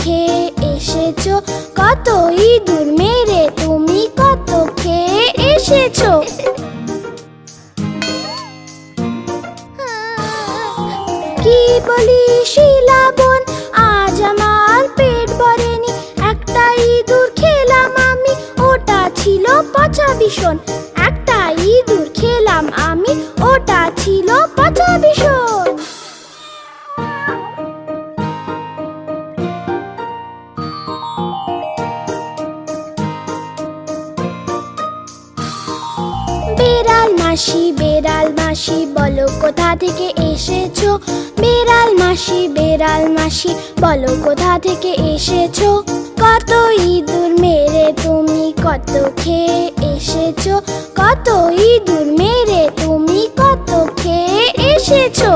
খেয়ে এসেছো? কত ইঁদুর মেরে তুমি কত খেয়ে এসেছো? কি বলি শিলা বোন, আজ আমার পেট ভরেনি। একটা ইঁদুর খেলাম আমি, ওটা ছিল পচা ভীষণ। একটা ইঁদুর খেলাম আমি, ওটা ছিল পচা ভীষণ। বেড়াল মাসি বলো কোথা থেকে এসেছো? বেড়াল মাসি বলো কোথা থেকে এসেছো? কত ইঁদুর মেরে তুমি কত খেয়ে এসেছো? কত ইঁদুর মেরে তুমি কত খেয়ে এসেছো?